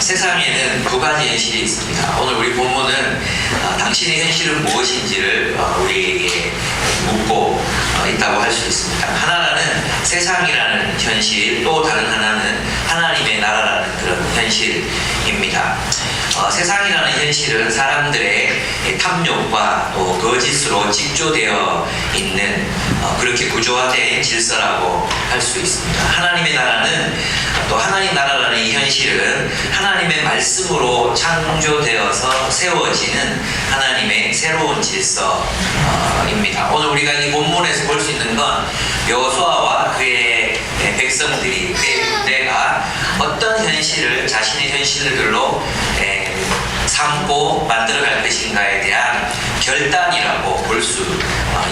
세상에는 두 가지 현실이 있습니다. 오늘 우리 본문은 당신의 현실은 무엇인지를 우리에게 묻고 있다고 할 수 있습니다. 하나는 세상이라는 현실, 또 다른 하나는 하나님의 나라라는 그런 현실입니다. 세상이라는 현실은 사람들의 탐욕과 또 거짓으로 직조되어 있는 그렇게 구조화된 질서라고 할 수 있습니다. 하나님의 나라는 또 하나님 나라라는 이 현실은 하나님의 말씀으로 창조되어서 세워지는 하나님의 새로운 질서입니다. 오늘 우리가 이 본문에서 볼 수 있는 건 여호수아와 그의 백성들이, 그의 군대가 어떤 현실을 자신의 현실들로 삼고 만들어갈 것인가에 대한 결단이라고 볼 수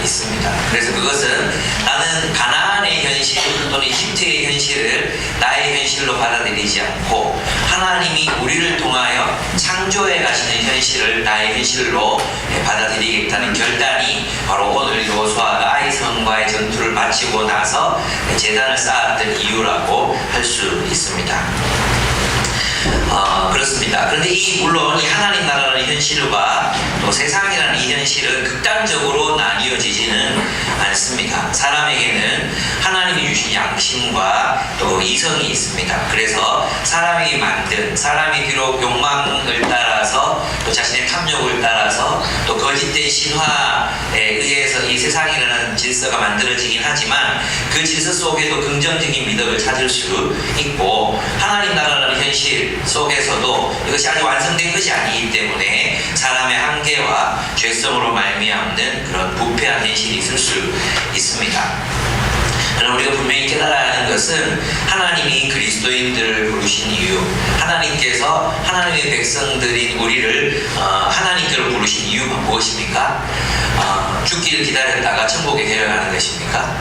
있습니다. 그래서 그것은 나는 가나안의 현실 또는 이집트의 현실을 나의 현실로 받아들이지 않고 하나님이 우리를 통하여 창조해 가시는 현실을 나의 현실로 받아들이겠다는 결단이 바로 오늘 여호수아가 아이성과의 전투를 마치고 나서 제단을 쌓았던 이유라고 할 수 있습니다. 그렇습니다. 그런데 물론 이 하나님 나라라는 현실과 또 세상이라는 이 현실은 극단적으로 나뉘어지지는 않습니다. 사람에게는 하나님이 주신 양심과 또 이성이 있습니다. 그래서 사람이 비록 욕망을 따라서 또 자신의 탐욕을 따라서 또 거짓된 신화에 의해서 이 세상이라는 질서가 만들어지긴 하지만 그 질서 속에도 긍정적인 미덕을 찾을 수 있고, 하나님 나라라는 현실 속에서도 이것이 아직 완성된 것이 아니기 때문에 사람의 한계와 죄성으로 말미암는 그런 부패한 현실이 있을 수 있습니다. 그러나 우리가 분명히 깨달아야 하는 것은 하나님이 그리스도인들을 부르신 이유, 하나님께서 하나님의 백성들인 우리를 하나님께로 부르신 이유가 무엇입니까? 죽기를 기다렸다가 천국에 데려가는 것입니까?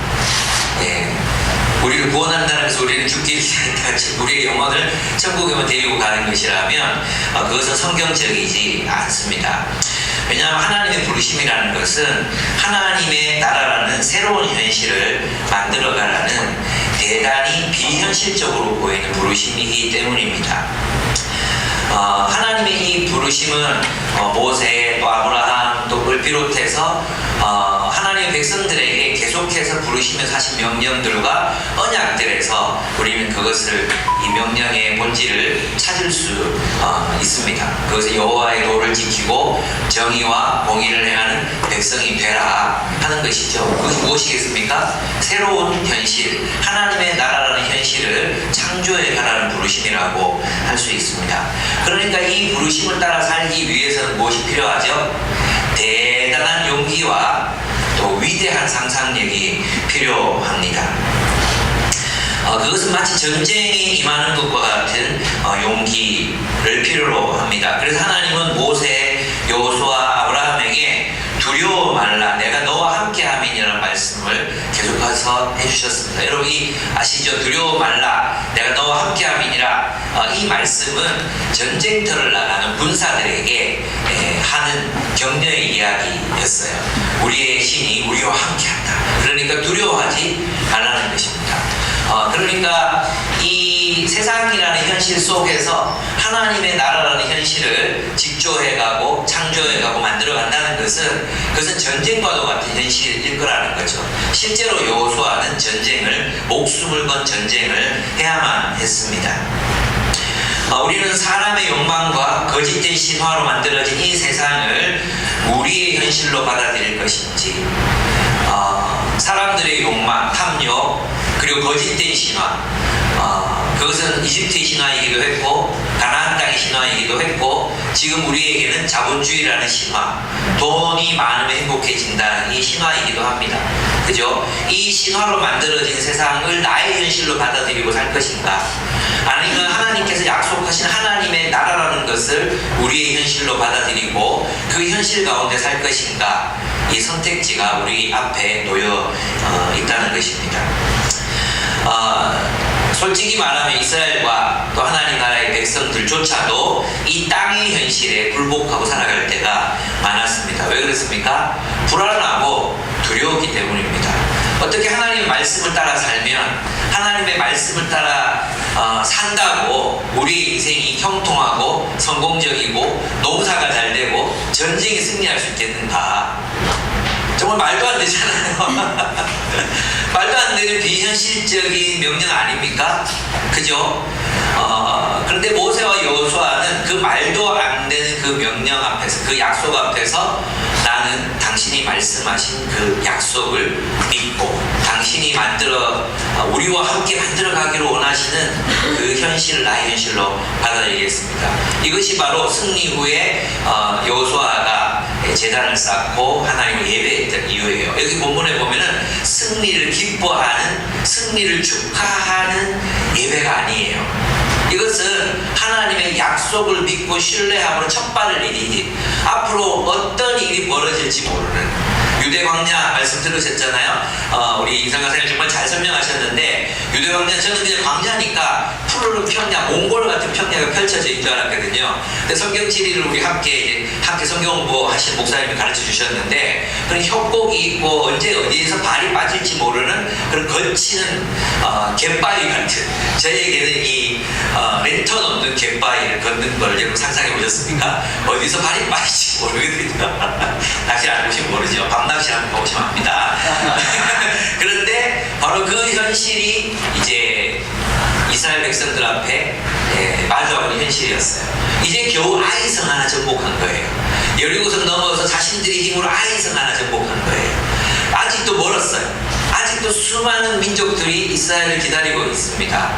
우리를 구원한다는 것은 우리는 죽기를 기다렸다가 우리의 영혼을 천국에만 데리고 가는 것이라면 그것은 성경적이지 않습니다. 왜냐하면 하나님의 부르심이라는 것은 하나님의 나라라는 새로운 현실을 만들어가라는 대단히 비현실적으로 보이는 부르심이기 때문입니다. 하나님의 이 부르심은 모세 또 아브라함 또를 비롯해서 하나님의 백성들에게 계속해서 부르시면서 하신 명령들과 언약들에서 우리는 그것을, 이 명령의 본질을 찾을 수 있습니다. 그것은 여호와의 도를 지키고 정의와 공의를 행하는 백성이 되라 하는 것이죠. 그것이 무엇이겠습니까? 새로운 현실, 하나님의 나라라는 현실을 창조해 가라는 부르심이라고 할 수 있습니다. 그러니까 이 부르심을 따라 살기 위해서는 무엇이 필요하죠? 대단한 용기와 또 위대한 상상력이 필요합니다. 그것은 마치 전쟁에 임하는 것과 같은 용기를 필요로 합니다. 그래서 하나님은 모세, 여호수아, 아브라함에게 두려워 말라, 내가 너와 함께함이니라는 말씀을 계속해서 해주셨습니다. 여러분 아시죠? 두려워 말라, 내가 너와 함께함이니라. 이 말씀은 전쟁터를 나가는 군사들에게 하는 격려의 이야기였어요. 우리의 신이 우리와 함께한다. 그러니까 두려워하지 말라는 것입니다. 그러니까 이 세상이라는 현실 속에서 하나님의 나라라는 현실을 직조해가고 창조해가고 만들어간다는 그것은 전쟁과도 같은 현실일 거라는 거죠. 실제로 여호수아는 목숨을 건 전쟁을 해야만 했습니다. 우리는 사람의 욕망과 거짓된 신화로 만들어진 이 세상을 우리의 현실로 받아들일 것인지, 사람들의 욕망, 탐욕, 그리고 거짓된 신화, 그것은 이집트의 신화이기도 했고 가나안 땅의 신화이기도 했고 지금 우리에게는 자본주의라는 신화, 돈이 많으면 행복해진다는 이 신화이기도 합니다. 그죠? 이 신화로 만들어진 세상을 나의 현실로 받아들이고 살 것인가, 아니면 하나님께서 약속하신 하나님의 나라라는 것을 우리의 현실로 받아들이고 그 현실 가운데 살 것인가, 이 선택지가 우리 앞에 놓여 있다는 것입니다. 솔직히 말하면 이스라엘과 또 하나님 나라의 백성들조차도 이 땅의 현실에 굴복하고 살아갈 때가 많았습니다. 왜 그렇습니까? 불안하고 두려웠기 때문입니다. 어떻게 하나님의 말씀을 따라 살면 하나님의 말씀을 따라 산다고 우리 인생이 형통하고 성공적이고 농사가 잘 되고 전쟁에 승리할 수 있겠는가? 정말 말도 안 되잖아요. 말도 안 되는 비현실적인 명령 아닙니까? 그죠? 그런데 모세와 여호수아는 그 말도 안 되는 그 명령 앞에서, 그 약속 앞에서 나는 당신이 말씀하신 그 약속을 믿고 당신이 우리와 함께 만들어 가기를 원하시는 그 현실을 나의 현실로 받아들이겠습니다. 이것이 바로 승리 후에 여호수아가 제단을 쌓고 하나님을 예배했던 이유예요. 여기 본문에 보면은 승리를 기뻐하는, 승리를 축하하는 예배가 아니에요. 이것은 하나님의 약속을 믿고 신뢰함으로 첫발을 일이니 앞으로 어떤 일이 벌어질지 모르는 유대 광야 말씀 들으셨잖아요. 우리 이성가 선생님 정말 잘 설명하셨는데 유대 광야 저는 그냥 광야니까 푸르른 평야, 몽골 같은 평야가 펼쳐져 있는 줄 알았거든요. 근데 성경 지리를 우리 함께 성경 공부하신 목사님이 가르쳐 주셨는데 그런 협곡이 있고 언제 어디에서 발이 빠질지 모르는 그런 거치는 갯바위 같은, 저에게는 이 랜턴 없는 갯바위를 걷는 걸 여러분 상상해 보셨습니까? 어디서 발이 빠질지 모르거든요. 낚시 안 보시면 모르죠. 밤낚시 한번 보시면 압니다. 그런데 바로 그 현실이 이제 이스라엘 백성들 앞에 마주하는 현실이었어요. 이제 겨우 아이성 하나 정복한 거예요. 여리고성 넘어서 자신들의 힘으로 아이성 하나 정복한 거예요. 아직도 멀었어요. 아직도 수많은 민족들이 이스라엘을 기다리고 있습니다.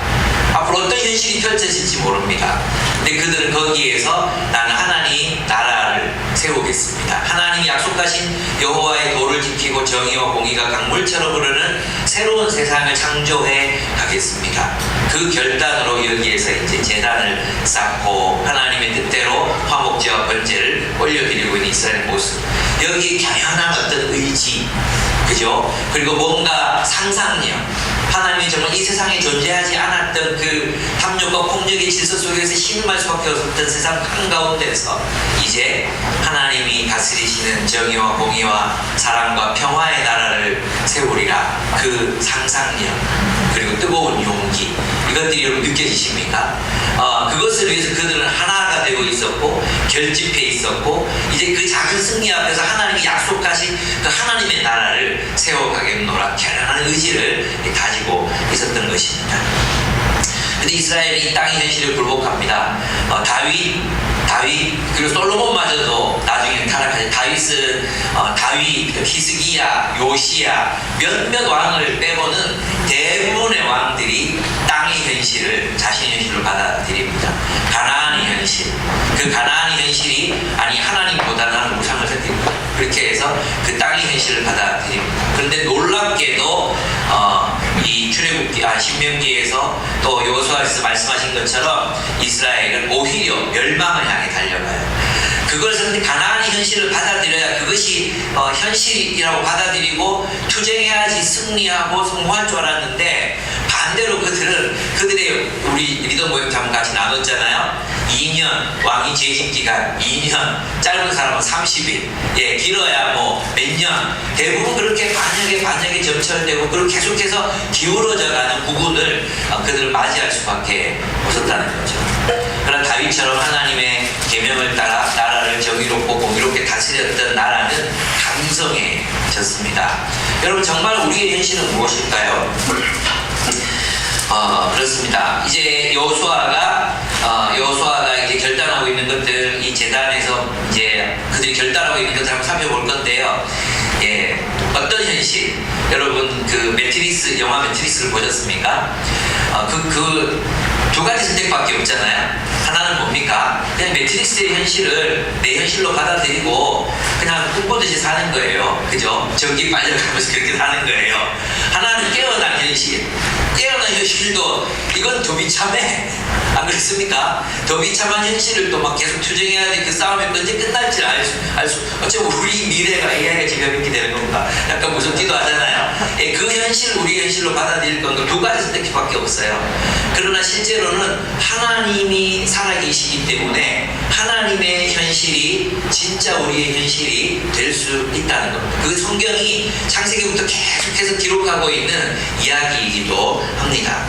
앞으로 어떤 현실이 펼쳐질지 모릅니다. 근데 그들은 거기에서 나는 하나님 나라를 세우겠습니다. 하나님이 약속하신 여호와의 도를 지키고 정의와 공의가 강물처럼 흐르는 새로운 세상을 창조해 가겠습니다. 그 결단으로 여기에서 이제 제단을 쌓고 하나님의 뜻대로 화목제와 번제를 올려드리고 있는 이스라엘의 모습. 여기에 견연한 어떤 의지, 그죠? 그리고 뭔가 상상력. 하나님이 정말 이 세상에 존재하지 않았던 그 탐욕과 폭력의 질서 속에서 신음할 수밖에 없었던 세상 한가운데서 이제 하나님이 다스리시는 정의와 공의와 사랑과 평화의 나라를 세우리라. 그 상상력 그리고 뜨거운 용기, 이것들이 여러분 느껴지십니까? 그것을 위해서 그들은 하나가 되고 있었고 결집해 있었고 이제 그 작은 승리 앞에서 하나님이 약속하신 그 하나님의 나라를 세워가겠노라 결연한 의지를 가지고 있었던 것입니다. 근데 이스라엘이 이 땅의 현실을 굴복합니다. 다윗 그리고 솔로몬마저도 나중에 타락하죠. 다윗은 다윗, 히스기야, 요시야 몇몇 왕을 빼고는 대부분의 왕들이 땅의 현실을 자신의 현실로 받아들입니다. 가나안의 현실, 그 가나안의 현실이 아니 하나님보다 나는 우상을 선택한다, 그렇게 해서 그 땅의 현실을 받아들입니다. 그런데 놀랍게도 이 출애굽기 신명기에서 또 여호수아에서 말씀하신 것처럼 이스라엘은 오히려 멸망을 향해 달려가요. 그것을 가나안의 현실을 받아들여야 그것이 현실이라고 받아들이고 투쟁해야지 승리하고 성공할 줄 알았는데 반대로 그들의 우리 리더 모임 잠깐 같이 나눴잖아요. 2년 왕이 재직 기간 2년, 짧은 사람은 30일, 길어야 뭐 몇 년, 대부분 그렇게 반역에 점철되고 그렇게 계속해서 기울어져가는 부분을 그들을 맞이할 수밖에 없었다는 거죠. 그러나 다윗처럼 하나님의 계명을 따라 나라를 정의롭고 공의롭게 다스렸던 나라는 강성해졌습니다. 여러분 정말 우리의 현실은 무엇일까요? 그렇습니다. 이제 여호수아가 이제 결단하고 있는 것들, 이 제단에서 이제 그들이 결단하고 있는 것을 한번 살펴볼 건데요. 어떤 현실? 여러분 그 영화 매트리스를 보셨습니까? 그 두 가지 선택밖에 없잖아요. 하나는 뭡니까? 그냥 매트리스의 현실을 내 현실로 받아들이고 그냥 꿈꾸듯이 사는 거예요. 그죠? 전기 빨려가면서 그렇게 사는 거예요. 하나는 깨어난 현실. 깨어난 현실도 이건 더 비참해. 안 그렇습니까? 더 비참한 현실을 또 막 계속 투쟁해야 돼. 그 싸움이 언제 끝날지 알 수. 어쩌면 우리 미래가 AI가 지금 이렇게 되는 건가? 약간 무섭기도 하잖아요. 그 현실을 우리 현실로 받아들일 건가? 두 가지 선택지밖에 없어요. 그러나 실제로는 하나님이 살아계시기 때문에 하나님의 현실이 진짜 우리의 현실이 될 수 있다는 겁니다. 그 성경이 창세기부터 계속해서 기록하고 있는 이야기이기도 합니다.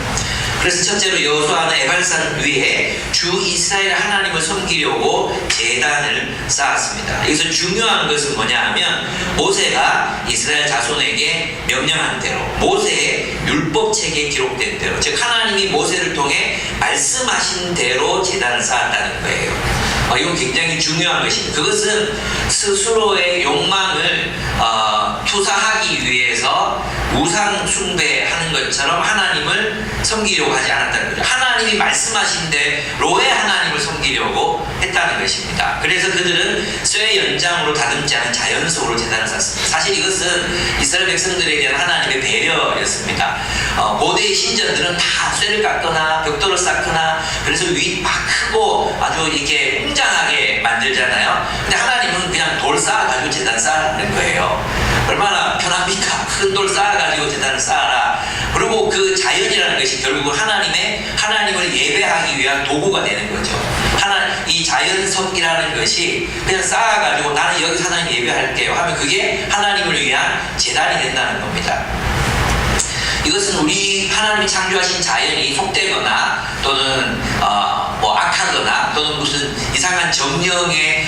그래서 첫째로 여호수아는 에발산 위에 주 이스라엘 하나님을 섬기려고 제단을 쌓았습니다. 여기서 중요한 것은 뭐냐 하면 모세가 이스라엘 자손에게 명령한 대로, 모세의 율법책에 기록된 대로, 즉 하나님이 모세를 통해 말씀하신 대로 제단을 쌓았다는 거예요. 이건 굉장히 중요한 것입니다. 그것은 스스로의 욕망을 투사하기 위해서 우상 숭배하는 것처럼 하나님을 섬기려고 하지 않았다는 거죠. 하나님이 말씀하신 대로의 하나님을 섬기려고 했다는 것입니다. 그래서 그들은 쇠 연장으로 다듬지 않은 자연석으로 제단을 쌓습니다. 사실 이것은 이스라엘 백성들에 대한 하나님의 배려였습니다. 고대의 신전들은 다 쇠를 깎거나 벽돌을 쌓거나 그래서 위 막 크고 아주 이렇게 웅장하게 만들잖아요. 근데 하나님은 그냥 돌 쌓아가지고 제단 쌓는 거예요. 얼마나 편합니까? 큰 돌 쌓아가지고 제단을 쌓아라. 그리고 그 자연이라는 것이 결국 하나님을 예배하기 위한 도구가 되는 거죠. 이 자연석이라는 것이 그냥 쌓아가지고 나는 여기서 하나님 예배할게요 하면 그게 하나님을 위한 제단이 된다는 겁니다. 이것은 우리 하나님이 창조하신 자연이 속되거나 또는 악하거나 또는 무슨 이상한 정령이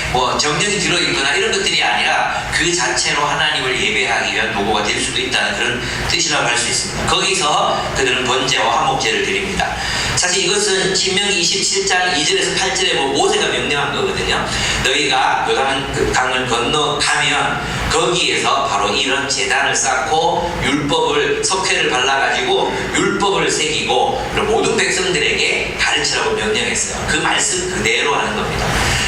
들어있거나 이런 것들이 아니라 그 자체로 하나님을 예배하기 위한 도구가 될 수도 있다는 그런 뜻이라고 할 수 있습니다. 거기서 그들은 번제와 화목제를 드립니다. 사실 이것은 신명기 27장 2절에서 8절에 모세가 명령한 거거든요. 너희가 요단강을 건너가면 거기에서 바로 이런 제단을 쌓고 율법을 석회를 발라가지고 율법을 새기고 모든 백성들에게 가르치라고 명령했어요. 그 말씀 그대로 하는 겁니다.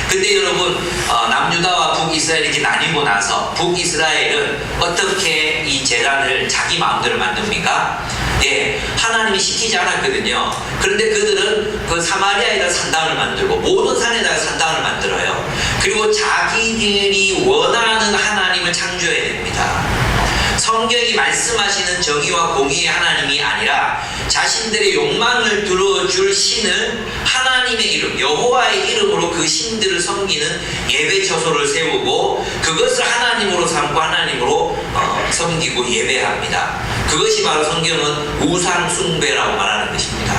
근데 여러분 남유다와 북이스라엘이 이렇게 나뉘고 나서 북이스라엘은 어떻게 이 제단을 자기 마음대로 만듭니까? 예, 하나님이 시키지 않았거든요. 그런데 그들은 그 사마리아에다 산당을 만들고 모든 산에다가 산당을 만들어요. 그리고 자기들이 원하는 하나님을 창조해야 됩니다. 성경이 말씀하시는 정의와 공의의 하나님이 아니라 자신들의 욕망을 들어줄 신을 하나님의 이름, 여호와의 이름으로 그 신들을 섬기는 예배 처소를 세우고 그것을 하나님으로 삼고 하나님으로 섬기고 예배합니다. 그것이 바로 성경은 우상 숭배라고 말하는 것입니다.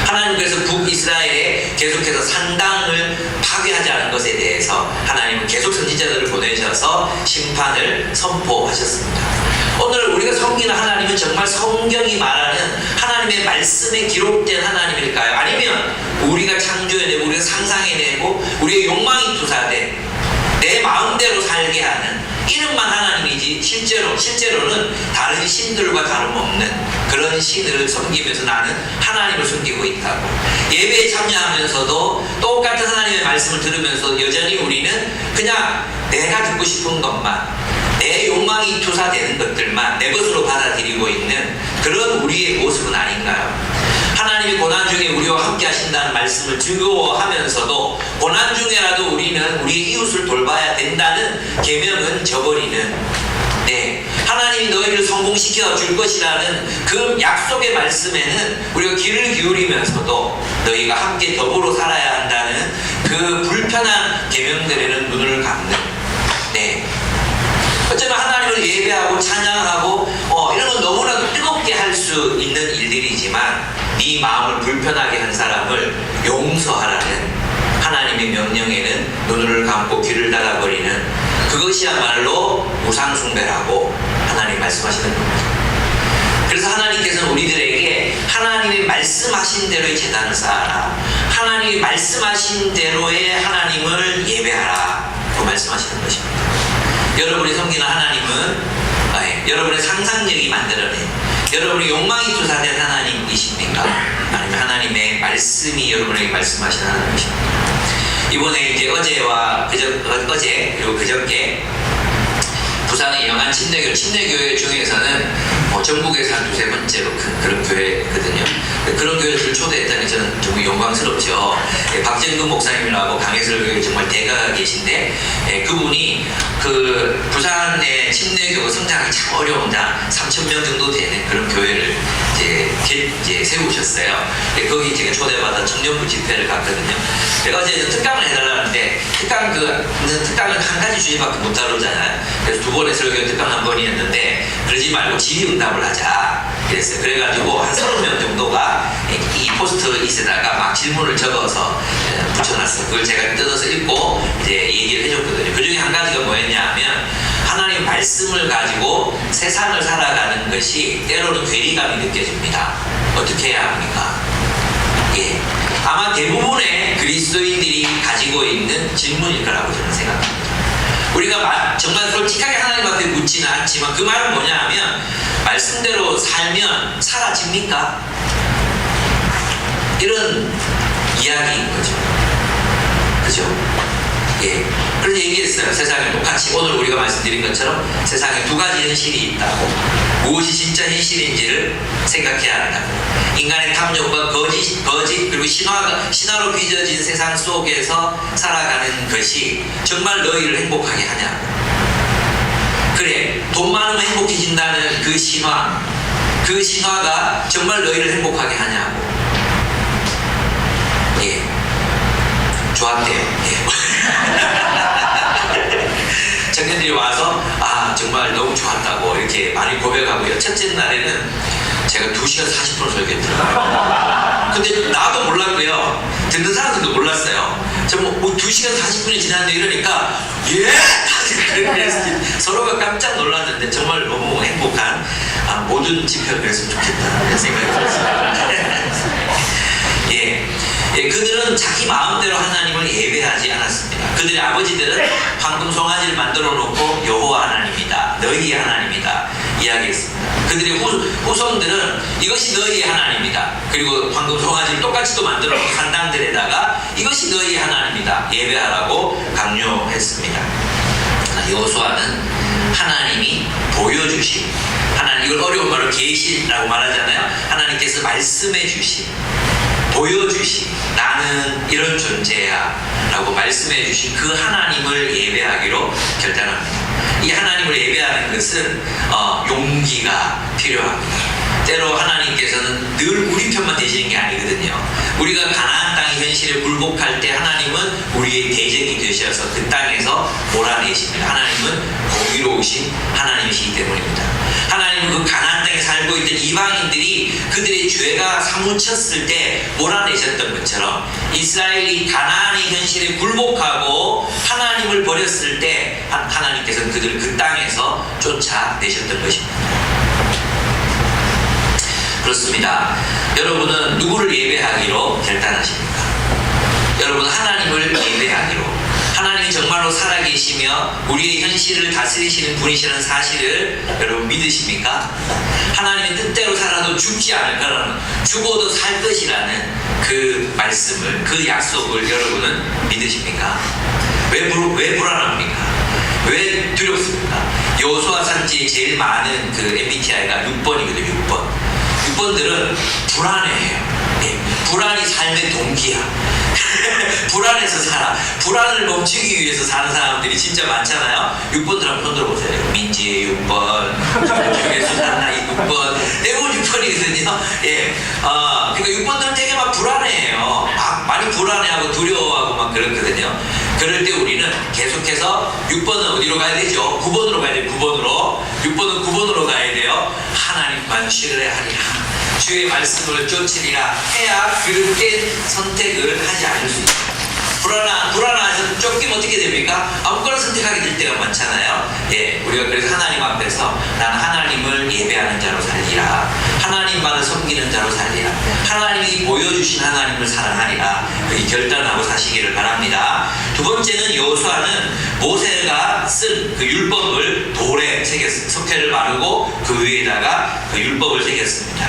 하나님께서 북이스라엘에 계속해서 산당을 파괴하지 않은 것에 대해서 하나님은 계속 선지자들을 보내셔서 심판을 선포하셨습니다. 오늘 우리가 섬기는 하나님은 정말 성경이 말하는 하나님의 말씀에 기록된 하나님일까요? 아니면 우리가 창조해내고 우리가 상상해내고 우리의 욕망이 투사된 내 마음대로 살게 하는 이름만 하나님이지 실제로는 다른 신들과 다름없는 그런 신을 섬기면서 나는 하나님을 섬기고 있다고. 예배에 참여하면서도 똑같은 하나님의 말씀을 들으면서 여전히 우리는 그냥 내가 듣고 싶은 것만, 내 욕망이 투사되는 것들만 내 것으로 받아들이고 있는 그런 우리의 모습은 아닌가요? 하나님이 고난 중에 우리와 함께 하신다는 말씀을 즐거워하면서도 고난 중에라도 우리는 우리의 이웃을 돌봐야 된다는 계명은 저버리는, 하나님이 너희를 성공시켜 줄 것이라는 그 약속의 말씀에는 우리가 귀를 기울이면서도 너희가 함께 더불어 살아야 한다는 그 불편한 계명들에는 눈을 감는, 어쩌면 하나님을 예배하고 찬양하고 이런 건 너무나도 뜨겁게 할 수 있는 일들이지만 네 마음을 불편하게 한 사람을 용서하라는 하나님의 명령에는 눈을 감고 귀를 닫아버리는 그것이야말로 우상숭배라고 하나님 말씀하시는 겁니다. 그래서 하나님께서는 우리들에게 하나님이 말씀하신 대로의 제단을 쌓아라, 하나님이 말씀하신 대로의 하나님을 예배하라 고 말씀하시는 것입니다. 여러분이 섬기는 하나님은 여러분의 상상력이 만들어낸, 여러분의 욕망이 투사된 하나님이십니까? 아니면 하나님의 말씀이 여러분에게 말씀하시는 하나님이십니까? 이번에 이제 어제와 어제 그리고 그저께 부산의 영안 침례교회 중에서는 전국에서 한 두세 번째로 큰 그런 교회거든요. 그런 교회를 초대했다는 게 저는 정말 영광스럽죠. 박정근 목사님이라고 강해설 교회 정말 대가가 계신데 그분이 그 부산의 침례교가 성장하기 참 어려운 3,000명 정도 되는 그런 교회를 이제 세우셨어요. 거기 제가 초대받아 청년부 집회를 갔거든요. 제가 어제 특강을 해달라는데 특강은 한 가지 주제밖에 못 다루잖아요. 그래서 2번의 설교 특강 1번이었는데 그러지 말고 질의응답을 하자 그랬어요. 그래가지고 한 30명 정도가 이 포스트잇에다가 막 질문을 적어서 붙여놨어요. 그걸 제가 뜯어서 읽고 이제 얘기를 해줬거든요. 그 중에 한 가지가 뭐였냐 하면 하나님 말씀을 가지고 세상을 살아가는 것이 때로는 괴리감이 느껴집니다. 어떻게 해야 합니까? 예, 아마 대부분의 그리스도인들이 가지고 있는 질문일 거라고 저는 생각합니다. 우리가 정말 솔직하게 하나님 앞에 묻지는 않지만 그 말은 뭐냐 하면 말씀대로 살면 사라집니까? 이런 이야기인 거죠. 그죠? 예. 그래서 얘기했어요. 세상에 똑같이 오늘 우리가 말씀드린 것처럼 세상에 2가지 현실이 있다고. 무엇이 진짜 현실인지를 생각해야 한다고. 인간의 탐욕과 거짓 그리고 신화로 빚어진 세상 속에서 살아가는 것이 정말 너희를 행복하게 하냐고. 그래, 돈 많으면 행복해진다는 그 신화가 정말 너희를 행복하게 하냐고. 예, 좋았대요. 예. 청년들이 와서 정말 너무 좋았다고 이렇게 많이 고백하고요. 첫째 날에는 제가 2시간 40분을 설교했더라고요. 근데 나도 몰랐고요. 듣는 사람들도 몰랐어요. 뭐 2시간 40분이 지났는데 이러니까 그래서 서로가 깜짝 놀랐는데 정말 너무 행복한 모든 집회가 그랬으면 좋겠다는 생각이 들었어요. 예, 그들은 자기 마음대로 하나님을 예배하지 않았습니다. 그들의 아버지들은 황금 송아지를 만들어 놓고 여호와 하나님이다, 너희의 하나님이다 이야기했습니다. 그들의 후손들은 이것이 너희의 하나님이다. 그리고 황금 송아지를 똑같이 또 만들어 놓고 산당들에다가 이것이 너희의 하나님이다 예배하라고 강요했습니다. 여호수아는 하나님이 보여주신 이걸 어려운 말로 계시라고 말하잖아요. 하나님께서 말씀해 주신, 보여주신, 나는 이런 존재야 라고 말씀해 주신 그 하나님을 예배하기로 결단합니다. 이 하나님을 예배하는 것은 용기가 필요합니다. 때로 하나님께서는 늘 우리 편만 되시는 게 아니거든요. 우리가 가나안 땅의 현실에 굴복할 때 하나님은 우리의 대적이 되셔서 그 땅에서 몰아내십니다. 하나님은 공의로우신 하나님이시기 때문입니다. 하나님은 그 가나안 땅에 살고 있던 이방인들이 그들의 죄가 사무쳤을 때 몰아내셨던 것처럼 이스라엘이 가나안의 현실에 굴복하고 하나님을 버렸을 때 하나님께서는 그들을 그 땅에서 쫓아내셨던 것입니다. 그렇습니다. 여러분은 누구를 예배하기로 결단하십니까? 여러분은 하나님을 예배하기로, 하나님이 정말로 살아계시며 우리의 현실을 다스리시는 분이시라는 사실을 여러분 믿으십니까? 하나님의 뜻대로 살아도 죽지 않을 거라는, 죽어도 살 것이라는 그 말씀을, 그 약속을 여러분은 믿으십니까? 왜 불안합니까? 왜 두렵습니까? 여호수아 산지에 제일 많은 그 MBTI가 6번이거든요. 6번들은 불안해해요. 네. 불안이 삶의 동기야. 불안해서 살아. 불안을 멈추기 위해서 사는 사람들이 진짜 많잖아요. 6번들 한번 손 들어보세요. 민지의 6번, 수산나의 6번, 대부분 6번이거든요. 예. 그러니까 6번들은 되게 막 불안해해요. 많이 불안해하고 두려워하고 막 그렇거든요. 그럴 때 우리는 계속해서 6번은 어디로 가야 되죠? 9번으로 가야 돼요. 9번으로. 6번은 9번으로 가야 돼요. 하나님만 신뢰하리라. 주의 말씀을 쫓으리라 해야 그릇된 선택을 하지 않을 수 있어요. 불안해서 쫓기면 어떻게 됩니까? 아무거나 선택하게 될 때가 많잖아요. 예, 우리가 그래서 하나님 앞에서 나는 하나님을 예배하는 자로 살리라, 하나님만을 섬기는 자로 살리라, 하나님이 보여주신 하나님을 사랑하리라, 이 결단하고 사시기를 바랍니다. 두 번째는 여호수아는 모세가 쓴 그 율법을 돌에 새겼어요. 석회를 바르고 그 위에다가 그 율법을 새겼습니다.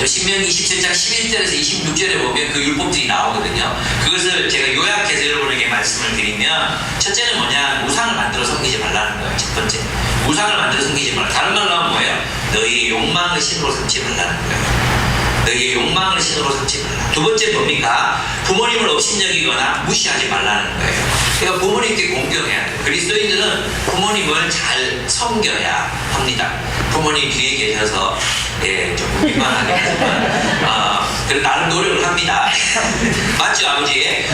신명기 27장 11절에서 26절에 보면 그 율법들이 나오거든요. 그것을 제가 요약해서 여러분에게 말씀을 드리면, 첫째는 뭐냐, 우상을 만들어 섬기지 말라는 거예요. 첫 번째, 우상을 만들어 섬기지 말라. 다른 말로 하면 뭐예요? 너희의 욕망을 신으로 삼지 말라는 거예요. 너희의 욕망을 신으로 삼지 말라. 두 번째 뭡니까? 부모님을 업신여기거나 무시하지 말라는 거예요. 그러니까 부모님께 공경해야 돼요. 그리스도인들은 부모님을 잘 섬겨야 합니다. 부모님 뒤에 계셔서 예, 좀 민망하긴 하지만 그래도 나름 노력을 합니다. 맞죠, 아버지?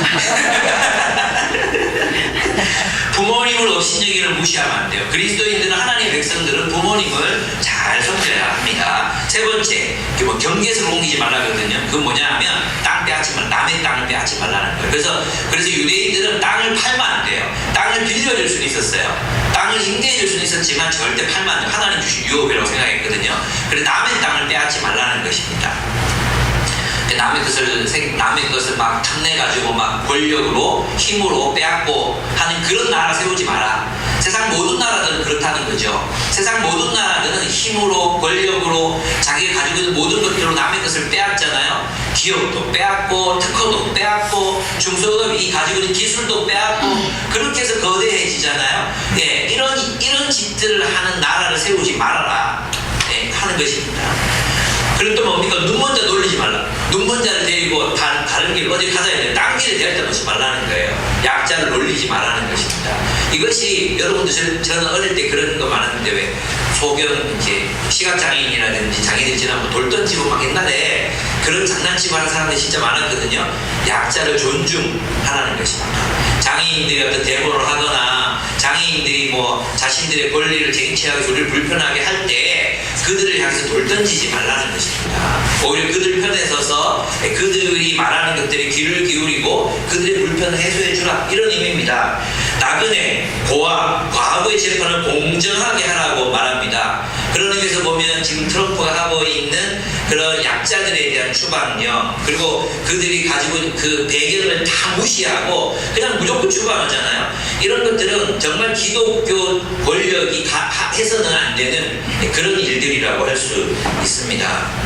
부모님을 업신여기를 무시하면 안 돼요. 그리스도인들은, 하나님의 백성들은 부모님을 잘 섬겨야 합니다. 세 번째, 뭐 경계에서 옮기지 말라거든요. 그건 뭐냐 하면 땅 빼앗지 말, 남의 땅을 빼앗지 말라는 거예요. 그래서 유대인들은 땅을 팔면 안 돼요. 땅을 빌려줄 수는 있었어요. 땅을 임대해줄 수는 있었지만 절대 팔면 안 돼요. 하나님 주신 유업이라고 생각했거든요. 그래서 남의 땅을 빼앗지 말라는 것입니다. 남의 것을 막 탐내가지고 막 권력으로, 힘으로 빼앗고 하는 그런 나라 세우지 마라. 세상 모든 나라들은 그렇다는 거죠. 세상 모든 나라들은 힘으로, 권력으로, 자기가 가지고 있는 모든 것들로 남의 것을 빼앗잖아요. 기업도 빼앗고, 특허도 빼앗고, 중소기업이 가지고 있는 기술도 빼앗고, 그렇게 해서 거대해지잖아요. 예, 이런 짓들을 하는 나라를 세우지 말아라. 예, 하는 것입니다. 그리고 또 뭡니까? 눈먼 자 놀리지 말라. 눈먼 자를 데리고 다른 길 어디 가자 했는데 딴 길에 데려다 놓지 말라는 거예요. 약자를 놀리지 말라는 것입니다. 이것이 여러분들, 저는 어릴 때 그런 거 많았는데, 왜 소견 이제 시각장애인이라든지 장애인들 지나면 돌 던지고 막 옛날에 그런 장난치고 하는 사람들이 진짜 많았거든요. 약자를 존중하라는 것입니다. 장애인들이 어떤 데모를 하거나 장애인들이 뭐 자신들의 권리를 쟁취하고 우리를 불편하게 할 때 그들을 향해서 돌 던지지 말라는 것입니다. 오히려 그들 편에 서서 그들이 말하는 것들에 귀를 기울이고 그들의 불편을 해소해 주라, 이런 의미입니다. 나그네, 고아, 과부의 재판을 공정하게 하라고 말합니다. 그런 의미에서 보면 지금 트럼프가 하고 있는 그런 약자들에 대한 추방력, 그리고 그들이 가지고 있는 그 배경을 다 무시하고 그냥 무조건 추방하잖아요. 이런 것들은 정말 기독교 권력이 해서는 안 되는 그런 일들이라고 할 수 있습니다.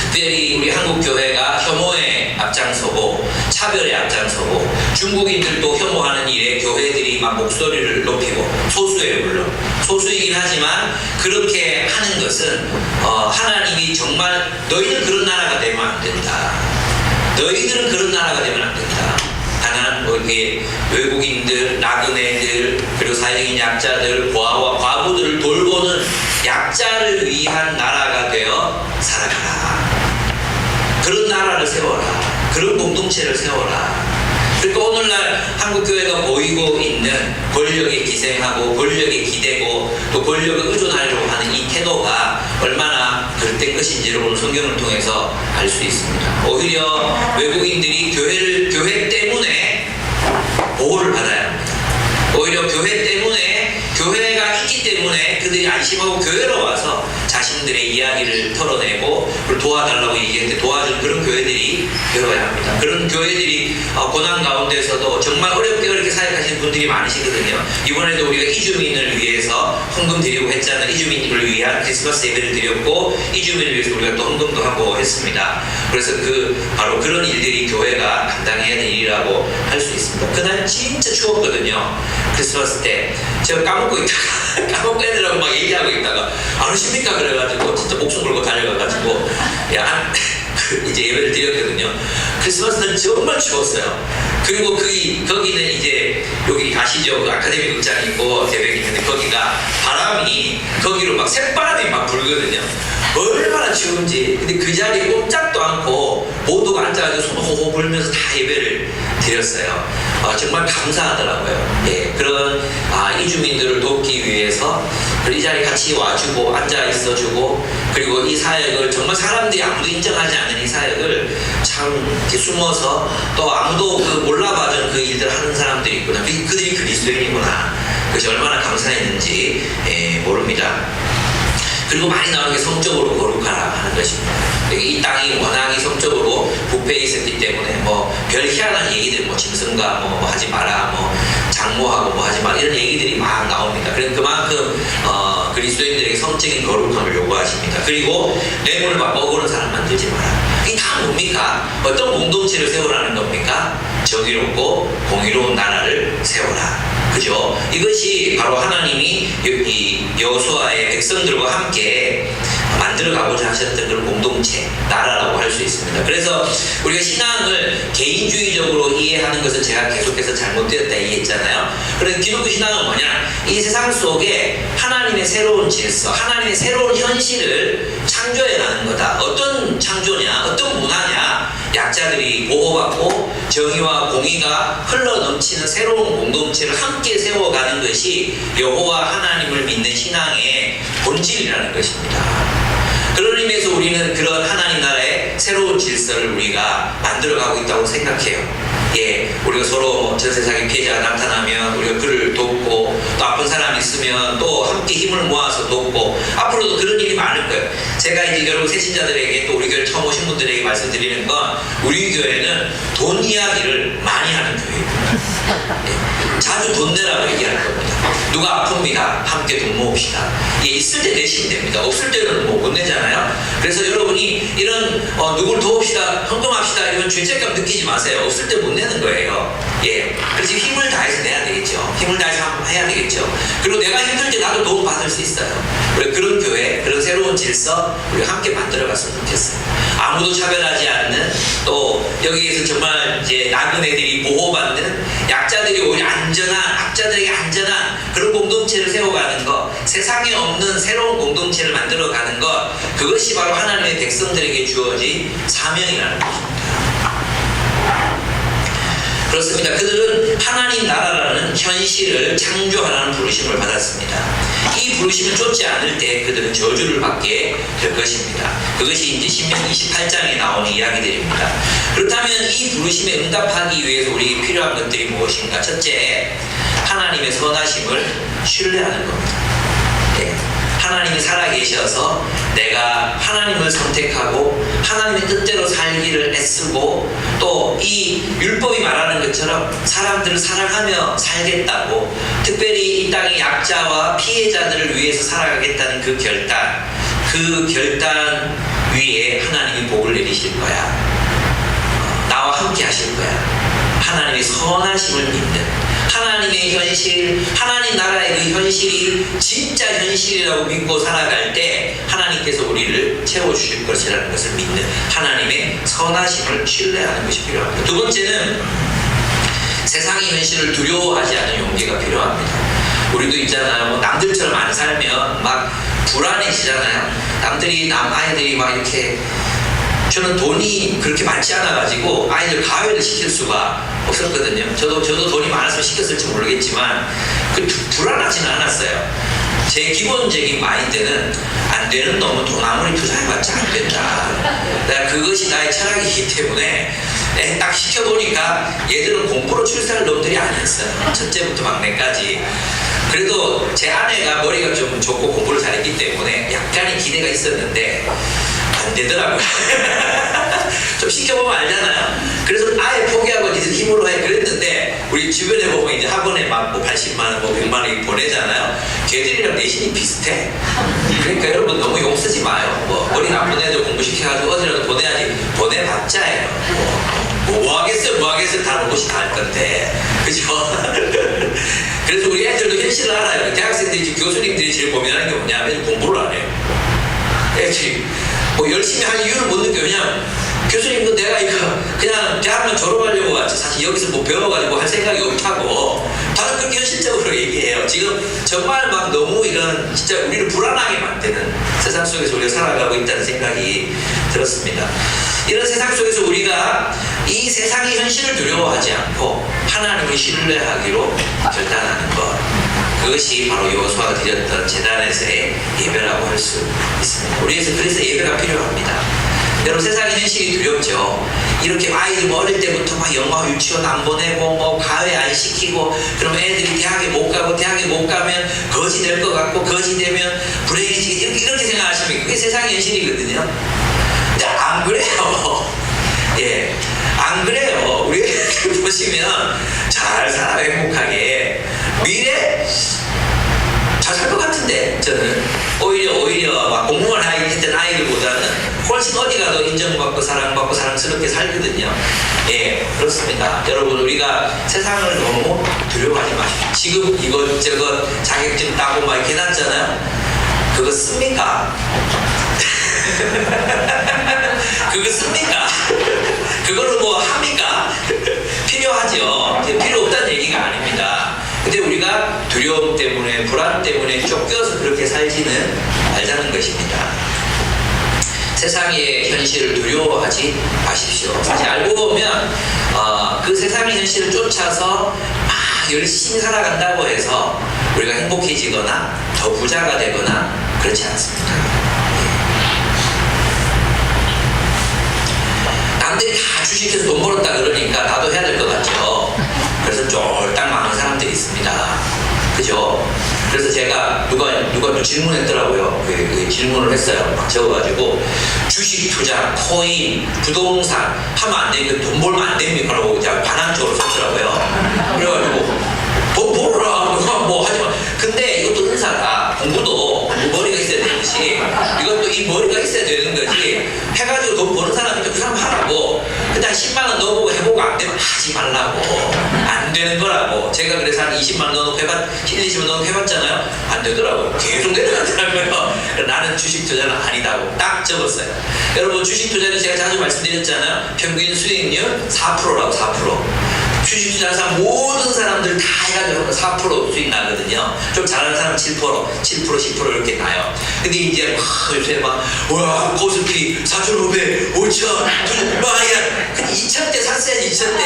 특별히 우리 한국교회가 혐오에 앞장서고 차별에 앞장서고 중국인들도 혐오하는 일에 교회들이 막 목소리를 높이고, 소수예요 물론 소수이긴 하지만, 그렇게 하는 것은 하나님이 정말 너희는 그런 나라가 되면 안 된다, 너희들은 그런 나라가 되면 안 된다, 다만 이렇게 외국인들, 나그네들, 그리고 사회적인 약자들, 고아와 과부들을 돌보는 약자를 위한 나라가 되어 살아가라. 그런 나라를 세워라. 그런 공동체를 세워라. 그러니까 오늘날 한국교회가 보이고 있는 권력에 기생하고 권력에 기대고 또 권력을 의존하려고 하는 이 태도가 얼마나 그릇된 것인지를 오늘 성경을 통해서 알 수 있습니다. 오히려 외국인들이 교회 때문에 보호를 받아야 합니다. 오히려 교회 때문에, 교회가 있기 때문에 그들이 안심하고 교회로 와서 자신들의 이야기를 털어내고 그걸 도와달라고 얘기했는데 도와준 그런 교회들이 되어야 합니다. 그런 교회들이 고난 가운데서도 정말 어렵게 사역하시는 분들이 많으시거든요. 이번에도 우리가 이주민을 위해서 헌금 드리고 했잖아요. 이주민을 위한 크리스마스 예배를 드렸고 이주민을 위해서 우리가 또 헌금도 하고 했습니다. 그래서 바로 그런 일들이 교회가 감당해야 될 일이라고 할 수 있습니다. 그날 진짜 추웠거든요. 크리스마스 때 제가 까먹고 애들하고 막 얘기하고 있다가 안 오십니까? 그래가지고 진짜 목숨 걸고 달려가가지고 이제 예배를 드렸거든요. 크리스마스는 정말 추웠어요. 그리고 거기는 이제 여기 아시죠? 그 아카데미 극장이 있고 대백이 있는데 거기가 바람이 거기로 막 새바람이 막 불거든요. 얼마나 추운지. 근데 그 자리에 꼼짝도 않고 모두가 앉아가지고 손 호호 불면서 다 예배를 드렸어요. 정말 감사하더라고요. 예, 그런 이주민들을 돕기 위해서 이 자리에 같이 와주고 앉아 있어주고, 그리고 이 사역을 정말 사람들이 아무도 인정하지 않는 이 사역을 참 이렇게 숨어서 또 아무도 몰라봐준 그 일들을 하는 사람들이 있구나. 그들이 그리스도인이구나. 그것이 얼마나 감사했는지 모릅니다. 그리고 많이 나오는 게 성적으로 거룩하라 하는 것입니다. 이 땅이 워낙 성적으로 부패해 있었기 때문에 별 희한한 얘기들, 짐승과 하지 마라, 장모하고 하지 마라, 이런 얘기들이 막 나옵니다. 그래서 그만큼 그리스도인들에게 성적인 거룩함을 요구하십니다. 그리고 뇌물과 먹으는 사람 만들지 마라. 이게 다 뭡니까? 어떤 공동체를 세우라는 겁니까? 정의롭고 공의로운 나라를 세워라. 그죠? 이것이 바로 하나님이 이 여호수아의 백성들과 함께 만들어 만들어가고자 하셨던 그런 공동체, 나라라고 할 수 있습니다. 그래서 우리가 신앙을 개인주의적으로 이해하는 것은 제가 계속해서 잘못되었다 얘기했잖아요. 그래서 기독교 신앙은 뭐냐? 이 세상 속에 하나님의 새로운 질서, 하나님의 새로운 현실을 창조해 나가는 거다. 어떤 창조냐? 어떤 문화냐? 약자들이 보호받고 정의와 공의가 흘러넘치는 새로운 공동체를 함께 세워가는 것이 여호와 하나님을 믿는 신앙의 본질이라는 것입니다. 그런 의미에서 우리는 그런 하나님 나라의 새로운 질서를 우리가 만들어가고 있다고 생각해요. 예, 우리가 서로 전 세상에 피해자가 나타나면 우리가 그를 돕고, 또 아픈 사람이 있으면 또 함께 힘을 모아서 돕고, 앞으로도 그런 일이 많을 거예요. 제가 이제 여러분 새신자들에게, 또 우리 교회 처음 오신 분들에게 말씀드리는 건, 우리 교회는 돈 이야기를 많이 하는 교회입니다. 예, 자주 돈 내라고 얘기할 겁니다. 누가 아픕니다. 함께 돈 모읍시다. 예, 있을 때 내시면 됩니다. 없을 때는 뭐 못 내잖아요. 그래서 여러분이 이런 누굴 도웁시다, 헌금합시다 이런 죄책감 느끼지 마세요. 없을 때 못 내는 거예요. 예, 그래서 힘을 다해서 내야 되겠죠. 힘을 다해서 해야 되겠죠. 그리고 내가 힘들 때 나도 도움 받을 수 있어요. 우리 그런 교회, 그런 새로운 질서 우리가 함께 만들어갔으면 좋겠어요. 아무도 차별하지 않는, 또 여기에서 정말 이제 나그네들이 보호받는, 약자들이 오히려 안전한, 악자들에게 안전한 그런 공동체를 세워가는 것, 세상에 없는 새로운 공동체를 만들어가는 것, 그것이 바로 하나님의 백성들에게 주어진 사명이라는 것입니다. 그렇습니다. 그들은 하나님 나라라는 현실을 창조하라는 부르심을 받았습니다. 이 부르심을 쫓지 않을 때 그들은 저주를 받게 될 것입니다. 그것이 이제 신명기 28장에 나오는 이야기들입니다. 그렇다면 이 부르심에 응답하기 위해서 우리에게 필요한 것들이 무엇인가? 첫째, 하나님의 선하심을 신뢰하는 겁니다. 네. 하나님이 살아계셔서 내가 하나님을 선택하고 하나님의 뜻대로 살기를 애쓰고, 또 이 율법이 말하는 것처럼 사람들을 사랑하며 살겠다고, 특별히 이 땅의 약자와 피해자들을 위해서 살아가겠다는 그 결단 위에 하나님이 복을 내리실 거야. 나와 함께 하실 거야. 하나님의 선하심을 믿는, 하나님의 현실, 하나님 나라의 그 현실이 진짜 현실이라고 믿고 살아갈 때 하나님께서 우리를 채워주실 것이라는 것을 믿는 하나님의 선하심을 신뢰하는 것이 필요합니다. 두 번째는 세상의 현실을 두려워하지 않는 용기가 필요합니다. 우리도 있잖아요. 뭐 남들처럼 안 살면 막 불안해지잖아요. 아이들이 막 이렇게, 저는 돈이 그렇게 많지 않아가지고 아이들 가회를 시킬 수가 없었거든요. 저도 돈이 많았으면 시켰을지 모르겠지만 불안하지는 않았어요. 제 기본적인 마인드는 안 되는 놈은 돈 아무리 투자해봤자 안 된다. 내가 그것이 나의 철학이기 때문에 딱 시켜보니까 얘들은 공부로 출세할 놈들이 아니었어요. 첫째부터 막내까지. 그래도 제 아내가 머리가 좀 좋고 공부를 잘했기 때문에 약간의 기대가 있었는데 안 되더라고요. 좀 시켜보면 알잖아요. 그래서 아예 포기하고 니들 힘으로 해 그랬는데, 우리 주변에 보면 이제 학원에 막 뭐 80만원, 뭐 100만원 보내잖아요. 걔들이랑 내신이 비슷해. 그러니까 여러분 너무 용 쓰지 마요. 뭐 머리 나쁜 애들 공부시켜가지고 어디라도 보내야지. 보내봤자예요. 뭐 하겠어요. 다 로봇이 다 할 건데. 그죠? 그래서 우리 애들도 현실을 알아요. 대학생들이, 교수님들이 제일 고민하는 게 뭐냐면 공부를 안 해요. 애들이 뭐 열심히 할 이유를 못 느껴요. 그냥 교수님도 내가 이거 그냥 대학만 졸업하려고 왔지 사실 여기서 뭐 배워가지고 할 생각이 없다고 다들 그렇게 현실적으로 얘기해요. 지금 정말 막 너무 이런 진짜 우리를 불안하게 만드는 세상 속에서 우리가 살아가고 있다는 생각이 들었습니다. 이런 세상 속에서 우리가 이 세상의 현실을 두려워하지 않고 하나님을 신뢰하기로 결단하는 것, 그것이 바로 여호수아가 드렸던 제단에서의 예배라고 할 수 있습니다. 우리에서 그래서 예배가 필요합니다. 여러분 세상의 현실이 두렵죠. 이렇게 아이들 뭐 어릴 때부터 막 영어 유치원 안 보내고 뭐 과외 안 시키고, 그러면 애들이 대학에 못 가고, 대학에 못 가면 거지 될 것 같고, 거지 되면 불행해지게, 이렇게 생각하시면 그게 세상의 현실이거든요. 근데 안 그래요. 예, 안 그래요. 우리 애들 보시면 잘 살아, 행복하게. 미래 잘 살 것 같은데, 저는 오히려 막 공무원 했던 아이들보다는 훨씬 어디 가도 인정받고 사랑받고 사랑스럽게 살거든요. 예, 그렇습니다. 여러분, 우리가 세상을 너무 두려워하지 마십시오. 지금 이것저것 자격증 따고 막 이렇게 해놨잖아요. 그거 씁니까? 그거 씁니까? 그거는 뭐 합니까? 필요하죠. 필요 없다는 얘기가 아닙니다. 근데 우리가 두려움 때문에 불안 때문에 쫓겨서 그렇게 살지는 말자는 것입니다. 세상의 현실을 두려워하지 마십시오. 사실 알고 보면 그 세상의 현실을 쫓아서 막 열심히 살아간다고 해서 우리가 행복해지거나 더 부자가 되거나 그렇지 않습니다. 남들이 다 주식해서 돈 벌었다 그러니까 나도 해야 될 것 같죠. 그래서 쫄딱 망한 사람들이 있습니다. 그죠? 그래서 제가 누가 또 질문했더라고요. 그 질문을 했어요. 막 적어가지고 주식 투자, 코인, 부동산 하면 안 되니까 돈 벌면 안 됩니까? 라고 제가 반항적으로 썼더라고요. 그래가지고 돈 벌어라 뭐 하지마. 근데 이것도 은사다. 공부도 머리가 있어야 되듯이 이것도 이 머리가 있어야 되는 거지. 해가지고 돈 버는 사람이 그 사람 하라고. 근데 한 10만 원 넣어보고 해보고 안 되면 하지 말라고. 안 되는 거라고. 제가 그래서 한 20만 원 넣어놓고 1, 20만 원 넣어놓고 해봤잖아요. 안 되더라고요. 계속 내려가더라고요. 나는 주식 투자는 아니다고 딱 적었어요. 여러분 주식 투자는 제가 자주 말씀드렸잖아요. 평균 수익률 4%라고 4%. 주식 투자하는 사람 모든 사람들 다 해가지고 4% 수익 나거든요. 좀 잘하는 사람은 7%, 10% 이렇게 나요. 근데 이제 요새 와 코스피 4,500, 5,000, 야 2,000대 샀어야지 2,000대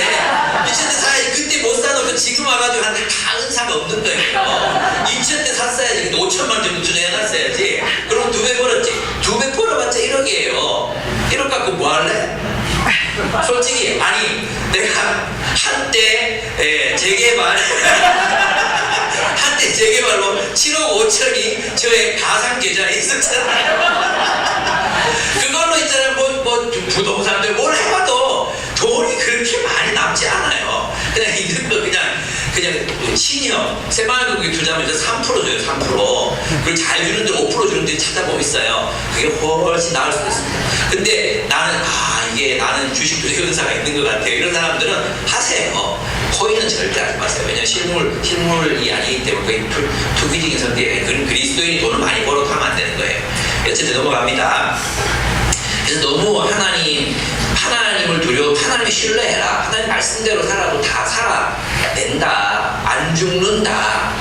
사야지. 그때 못 사놓고 지금 와가지고 한 은사가 없는 거예요. 2,000대 샀어야지. 근데 5천만 정도 투자해놨어야지. 그럼 2배 벌었지. 2배 벌어봤자 1억이에요. 1억 갖고 뭐 할래? 솔직히 아니 내가 한때 재개발 한때 재개발로 7억 5천이 저의 가상 계좌에 있었잖아요. 그걸로 있잖아요. 뭐 부동산들 뭘 해봐도 돈이 그렇게 많이 남지 않아요. 그냥 있는 거 그냥 신형 새마을금고 투자하면 3% 줘요. 3%. 그리고 잘 주는 데 5% 주는 데 찾아보면 있어요. 그게 훨씬 나을 수도 있습니다. 근데 나는 이게 나는 주식 투자 현사가 있는 것 같아요. 이런 사람들은 하세요. 코인은 절대 하지 마세요. 왜냐면 실물이 아니기 때문에 투기적인 상태에 그리스도인이 돈을 많이 벌어도 하면 안 되는 거예요. 어쨌든 넘어갑니다. 그래서 너무 하나님을 하나님을 신뢰해라. 하나님 말씀대로 살아도 다 살아낸다. 안 죽는다.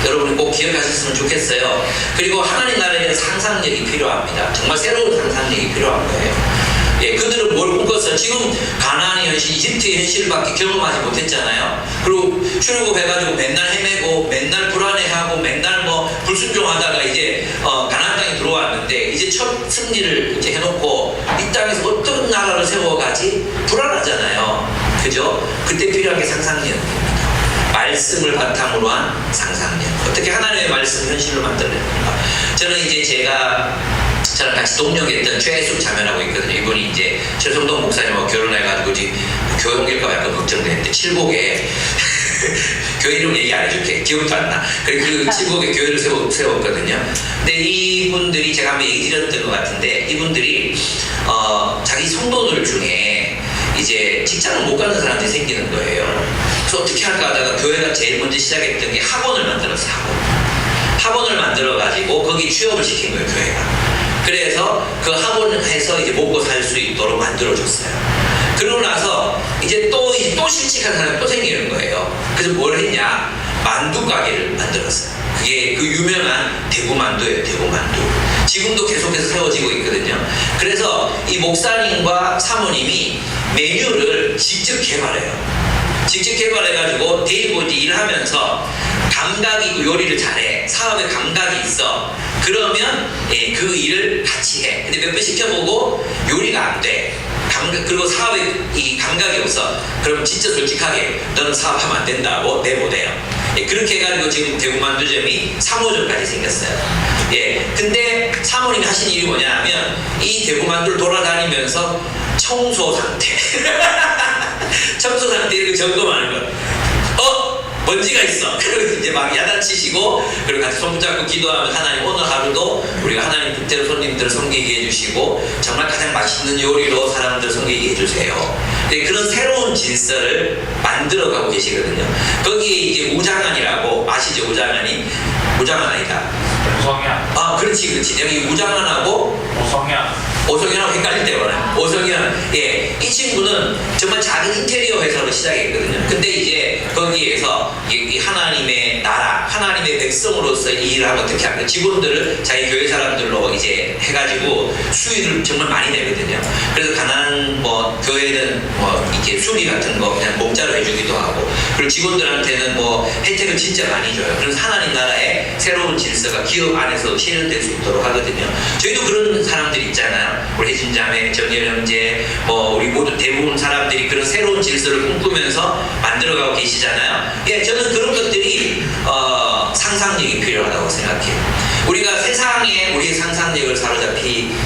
여러분이 꼭 기억하셨으면 좋겠어요. 그리고 하나님 나라에는 상상력이 필요합니다. 정말 새로운 상상력이 필요한 거예요. 예, 그들은 뭘 꿈꿨어요? 지금 가나안의 현실, 이집트의 현실밖에 경험하지 못했잖아요. 그리고 출애굽해가지고 맨날 헤매고 맨날 불안해하고 맨날 불순종하다가 이제 가나안 땅에 들어왔는데 이제 첫 승리를 이제 해놓고 이 땅에서 어떤 나라를 세워가지 불안하잖아요. 그죠? 그때 필요한 게 상상력입니다. 말씀을 바탕으로 한 상상력. 어떻게 하나님의 말씀 현실로 만들어냅니까? 저는 이제 저랑 같이 동력했던 최혜숙 자매라고 있거든요. 이분이 이제 최성동 목사님하고 결혼해가지고 지금 교회 옮길까 봐 약간 걱정되는데 칠곡에 교회 이름 얘기 안 해줄게. 기억도 안 나. 그 칠곡에 교회를 세웠거든요. 근데 이분들이 제가 한번 얘기 드렸던 것 같은데 이분들이 자기 성도들 중에 이제 직장을 못 가는 사람들이 생기는 거예요. 그래서 어떻게 할까 하다가 교회가 제일 먼저 시작했던 게 학원을 만들었어요. 학원을 만들어가지고 거기 취업을 시킨 거예요, 교회가. 그래서 그 학원을 해서 이제 먹고 살 수 있도록 만들어줬어요. 그러고 나서 이제 또 실직한 사람이 또 생기는 거예요. 그래서 뭘 했냐? 만두 가게를 만들었어요. 그게 그 유명한 대구만두예요, 대구만두. 지금도 계속해서 세워지고 있거든요. 그래서 이 목사님과 사모님이 메뉴를 직접 개발해요. 직접 개발해가지고 데이보지 일하면서 감각이 있고 요리를 잘해. 사업에 감각이 있어. 그러면 그 일을 같이 해. 근데 몇 번 시켜보고 요리가 안 돼. 그리고 사업에 이 감각이 없어. 그럼 진짜 솔직하게 너는 사업하면 안 된다고 내보내요. 그렇게 해가지고 지금 대구만두점이 3호점까지 생겼어요. 근데 사모님이 하신 일이 뭐냐면 이 대구만두를 돌아다니면서 청소 상태 청소 상태 이렇게 점검하는 거. 먼지가 있어. 그리고 이제 막 야단치시고 그리고 같이 손붙잡고 기도하면 하나님 오늘 하루도 우리가 하나님 뜻대로 손님들을 섬기게 해주시고 정말 가장 맛있는 요리로 사람들을 섬기게 해주세요. 그런 새로운 질서를 만들어가고 계시거든요. 거기에 이제 우장한이라고 아시죠? 우장한이? 우장한 아니다. 우성현. 그렇지. 여기 우장한하고 우성현. 오성현하고 헷갈릴 때가 많아요. 오성현, 예, 이 친구는 정말 작은 인테리어 회사로 시작했거든요. 근데 이제 거기에서 이 하나님의 나라, 하나님의 백성으로서 이 일을 하면 어떻게 하면 직원들을 자기 교회 사람들로 이제 해가지고 수익을 정말 많이 내거든요. 그래서 가난한 뭐 교회는 뭐 이렇게 수리 같은 거 그냥 공짜로 해주기도 하고, 그리고 직원들한테는 뭐 혜택을 진짜 많이 줘요. 그래서 하나님 나라의 새로운 질서가 기업 안에서 실현될 수 있도록 하거든요. 저희도 그런 사람들이 있잖아요. 우리 혜진자매, 정열 형제, 뭐 우리 모두 대부분 사람들이 그런 새로운 질서를 꿈꾸면서 만들어가고 계시잖아요. 예, 저는 그런 것들이 상상력이 필요하다고 생각해요. 우리가 세상에 우리의 상상력을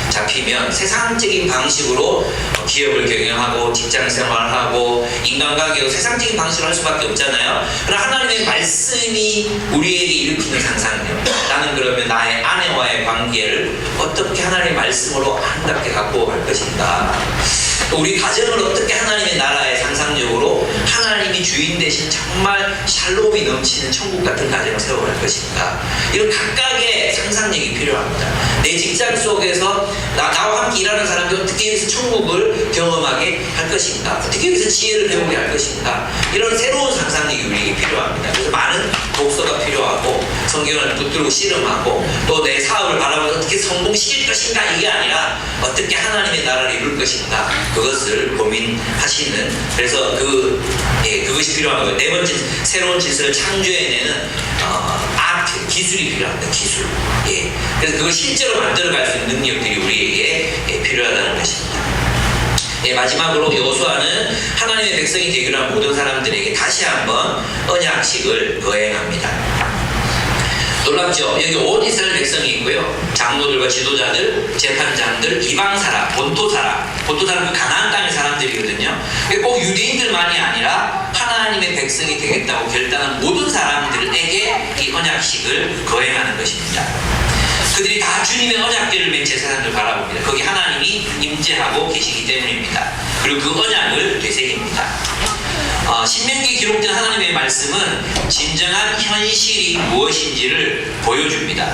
잡히면 세상적인 방식으로 기업을 경영하고 직장 생활하고 인간관계로 세상적인 방식으로 할 수밖에 없잖아요. 그러나 하나님의 말씀이 우리에게 일으키는 상상력, 나는 그러면 나의 아내와의 관계를 어떻게 하나님의 말씀으로 아름답게 갖고 갈 것인가, 또 우리 가정을 어떻게 하나님의 나라의 상상력으로 하나님이 주인 되신 정말 샬롬이 넘치는 천국 같은 가정을 세워갈 것인가, 이런 각각의 상상력이 필요합니다. 내 직장 속에서 나와 함께 일하는 사람들이 어떻게 해서 천국을 경험하게 할 것인가, 어떻게 해서 지혜를 배우게 할 것인가, 이런 새로운 상상력이 우리에게 필요합니다. 그래서 많은 독서가 필요하고 성경을 붙들고 씨름하고 또 내 사업을 바라보면서 어떻게 성공시킬 것인가, 이게 아니라 어떻게 하나님의 나라를 이룰 것인가, 그것을 고민하시는, 그래서 그것이 필요한 거예요. 네 번째, 새로운 질서를 창조해내는 아트, 기술이 필요합니다. 기술. 예. 그래서 그걸 실제로 만들어갈 수 있는 능력들이 우리에게 필요하다는 것입니다. 예, 마지막으로 여호수아는 하나님의 백성이 되기로 한 모든 사람들에게 다시 한번 언약식을 거행합니다. 놀랍죠? 여기 온 이스라엘 백성이 있고요. 장로들과 지도자들, 재판장들, 이방사람, 본토사람 그 가나안 땅의 사람들이거든요. 꼭 유대인들만이 아니라 하나님의 백성이 되겠다고 결단한 모든 사람들에게 이 언약식을 거행하는 것입니다. 그들이 다 주님의 언약궤를 맨 제사장들 바라봅니다. 거기 하나님이 임재하고 계시기 때문입니다. 그리고 그 언약을 되새깁니다. 신명기에 기록된 하나님의 말씀은 진정한 현실이 무엇인지를 보여줍니다.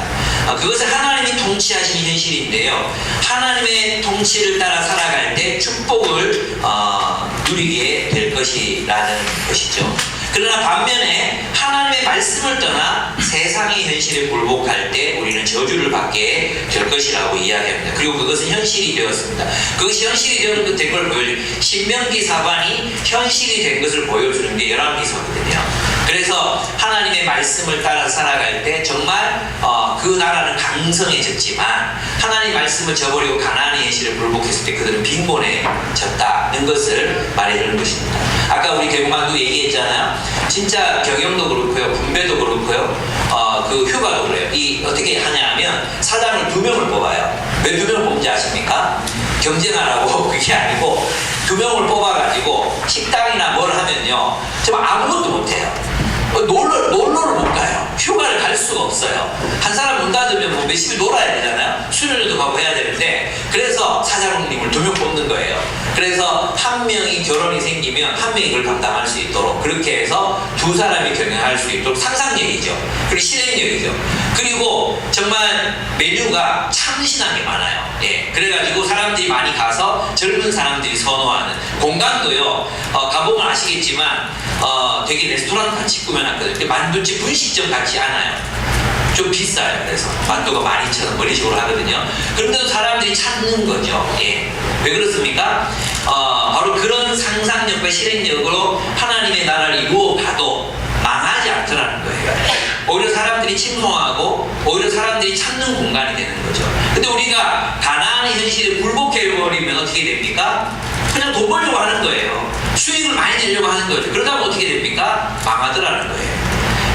그것은 하나님이 통치하시는 현실인데요. 하나님의 통치를 따라 살아갈 때 축복을 누리게 될 것이라는 것이죠. 그러나 반면에 하나님의 말씀을 떠나 세상의 현실에 굴복할 때 우리는 저주를 받게 될 것이라고 이야기합니다. 그리고 그것은 현실이 되었습니다. 그것이 현실이 된 걸 보여주는, 신명기 사관이 현실이 된 것을 보여주는 게 열왕기서거든요. 그래서 하나님의 말씀을 따라 살아갈 때 정말 그 나라는 강성해졌지만 하나님의 말씀을 저버리고 가나안의 현실에 굴복했을 때 그들은 빈곤해졌다는 것을 말해주는 것입니다. 아까 우리 개구만도 얘기했잖아요. 진짜 경영도 그렇고요, 분배도 그렇고요, 그 휴가도 그래요. 어떻게 하냐면 사장을 2명을 뽑아요. 왜 2명을 뽑는지 아십니까? 경쟁하라고. 그게 아니고 2명을 뽑아가지고 식당이나 뭘 하면요, 정말 아무것도 못해요. 놀러를 못 가요. 휴가를 갈 수가 없어요. 한 사람 문 닫으면 뭐 몇십일 놀아야 되잖아요. 수련회도 가고 해야 되는데, 그래서 사장님을 2명 뽑는 거예요. 그래서 한 명이 결혼이 생기면 한 명이 그걸 감당할 수 있도록, 그렇게 해서 2사람이 경영할 수 있도록. 상상력이죠. 그리고 실행력이죠. 그리고 정말 메뉴가 참신하게 많아요. 예. 그래가지고 사람들이 많이 가서 젊은 사람들이 선호하는 공간도요, 가보면 아시겠지만 되게 레스토랑 같이 꾸며놨거든요. 만두집 분식점 같지 않아요. 좀 비싸요. 그래서 만두가 12,000원 머리식으로 하거든요. 그런데도 사람들이 찾는 거죠. 예. 왜 그렇습니까? 바로 그런 상상력과 실행력으로 하나님의 나라를 이루어가도 망하지 않더라는 거예요. 오히려 사람들이 침송하고 오히려 사람들이 찾는 공간이 되는 거죠. 근데 우리가 가나안의 현실에 굴복해버리면 어떻게 됩니까? 그냥 돈 벌려고 하는 거예요. 수익을 많이 내려고 하는 거죠. 그러다 보면 어떻게 됩니까? 망하더라는 거예요.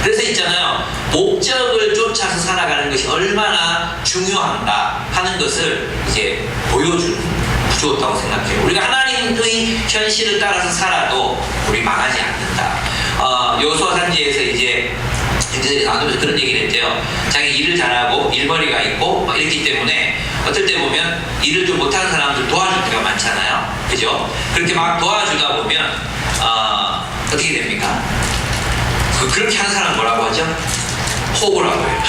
그래서 있잖아요, 목적을 쫓아서 살아가는 것이 얼마나 중요한가 하는 것을 이제 보여주었다고 생각해요. 우리가 하나님의 현실을 따라서 살아도 우리 망하지 않는다. 여호수아 산지에서 이제 나누면서 그런 얘기를 했대요. 자기 일을 잘하고 일머리가 있고 막 이렇기 때문에 어떨 때 보면 일을 좀 못하는 사람들 도와줄 때가 많잖아요. 그죠? 그렇게 막 도와주다 보면 어떻게 됩니까? 그렇게 하는 사람 뭐라고 하죠? 호구라고 해요.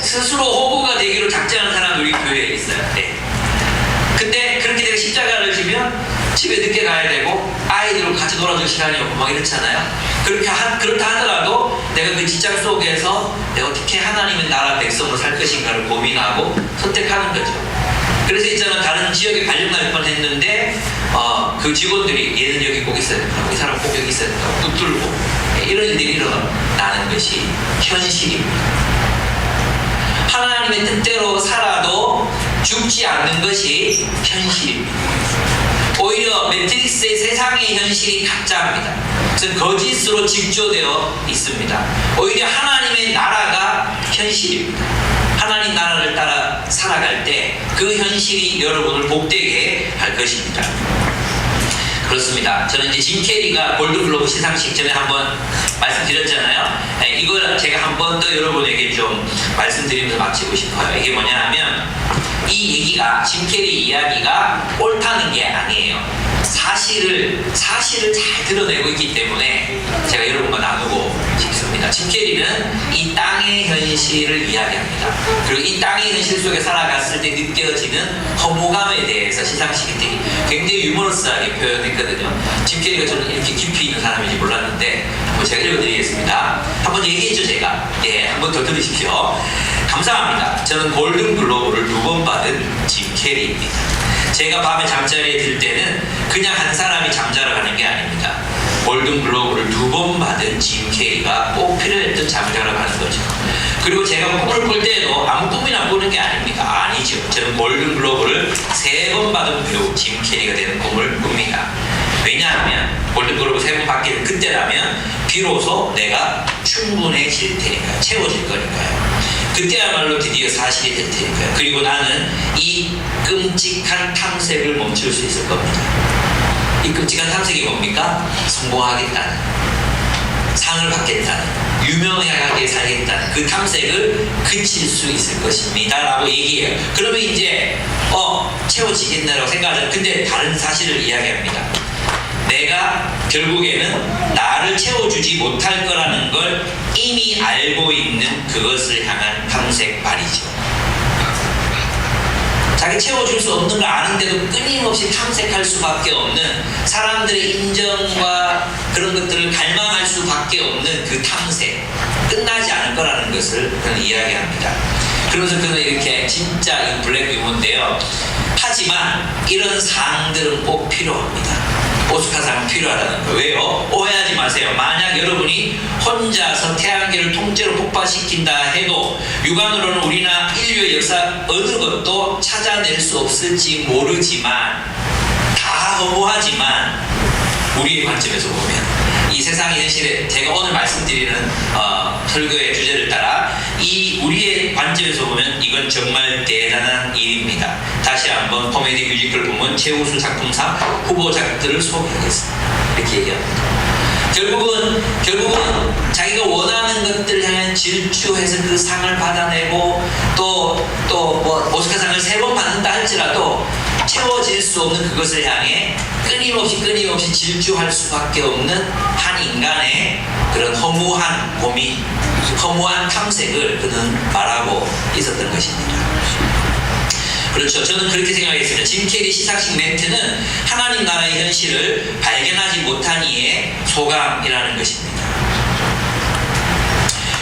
스스로 호구가 되기로 작정한 사람 우리 교회에 교회에 있어요. 네. 근데 그렇게 내가 십자가를 지면 집에 늦게 가야 되고 아이들하고 같이 놀아줄 시간이 없고 막 이렇잖아요. 그렇다 하더라도 내가 그 직장 속에서 내가 어떻게 하나님의 나라 백성으로 살 것인가를 고민하고 선택하는 거죠. 그래서 있잖아, 다른 지역에 발령 날 뻔했는데 그 직원들이 얘는 여기 꼭 있어야 된다, 이 사람 꼭 여기 있어야 된다, 붙들고 이런 일들이 일어나는 것이 현실입니다. 하나님의 뜻대로 살아도 죽지 않는 것이 현실입니다. 오히려 매트릭스의 세상의 현실이 가짜입니다. 그래서 거짓으로 직조되어 있습니다. 오히려 하나님의 나라가 현실입니다. 하나님 나라를 따라 살아갈 때 그 현실이 여러분을 복되게 할 것입니다. 그렇습니다. 저는 이제 짐 캐리가 골든글로브 시상식 전에 한번 말씀드렸잖아요. 이걸 제가 한 번 더 여러분에게 좀 말씀드리면서 마치고 싶어요. 이게 뭐냐 하면 이 얘기가, 짐 캐리 이야기가 옳다는 게 아니에요. 사실을 잘 드러내고 있기 때문에 제가 여러분과 나누고 싶습니다. 짐 캐리는 이 땅의 현실을 이야기합니다. 그리고 이 땅의 현실 속에 살아갔을 때 느껴지는 허무감에 대해서 시상식이 굉장히 유머러스하게 표현했거든요. 짐 캐리가 저는 이렇게 깊이 있는 사람인지 몰랐는데 한번 제가 읽어드리겠습니다. 한번 얘기했죠, 제가. 예, 한번 더 들으십시오. 감사합니다. 저는 골든글로브를 2번 받은 짐 캐리입니다. 제가 밤에 잠자리에 들 때는 그냥 한 사람이 잠자러 가는 게 아닙니다. 골든글로브를 2번 받은 짐 캐리가 꼭 필요했던 잠자러 가는 거죠. 그리고 제가 꿈을 꿀 때에도 아무 꿈이나 꾸는 게 아닙니다. 아니죠. 저는 골든글로브를 3번 받은 배우 짐 캐리가 되는 꿈을 꿉니다. 왜냐하면 골든글로브 3번 받게 된 그때라면 비로소 내가 충분해질 테니까요. 채워질 거니까요. 그때야말로 드디어 사실이 될 테니까요. 그리고 나는 이 끔찍한 탐색을 멈출 수 있을 겁니다. 이 끔찍한 탐색이 뭡니까? 성공하겠다는, 상을 받겠다는, 유명하게 살겠다는 그 탐색을 그칠 수 있을 것입니다 라고 얘기해요. 그러면 이제 채워지겠네라고 생각하잖아요. 근데 다른 사실을 이야기합니다. 내가 결국에는 나를 채워주지 못할 거라는 걸 이미 알고 있는 그것을 향한 탐색 말이죠. 자기 채워줄 수 없는 걸 아는데도 끊임없이 탐색할 수밖에 없는, 사람들의 인정과 그런 것들을 갈망할 수밖에 없는 그 탐색, 끝나지 않을 거라는 것을 그는 이야기합니다. 그러면서 그는 이렇게 진짜 이 블랙 유머인데요. 하지만 이런 상들은 꼭 필요합니다. 오스카상은 필요하다는 거예요. 왜요? 오해하지 마세요. 만약 여러분이 혼자서 태양계를 통째로 폭파시킨다 해도 육안으로는 우리나 인류의 역사 어느 것도 찾아낼 수 없을지 모르지만, 다 허무하지만 우리의 관점에서 보면 이 세상의 현실에, 제가 오늘 말씀드리는 설교의 주제를 따라 이 우리의 관점에서 보면 이건 정말 대단한 일입니다. 다시 한번 코미디 뮤지컬 부문 최우수 작품상 후보작들을 소개하겠습니다. 이렇게 얘기합니다. 결국은 자기가 원하는 것들을 향해 질주해서 그 상을 받아내고 또 뭐 오스카상을 3번 받는다 할지라도 채워질 수 없는 그것을 향해 끊임없이 질주할 수밖에 없는 한 인간의 그런 허무한 고민, 허무한 탐색을 그는 말하고 있었던 것입니다. 그렇죠. 저는 그렇게 생각했습니다. 짐 캐리 시상식 멘트는 하나님 나라의 현실을 발견하지 못한 이의 소감이라는 것입니다.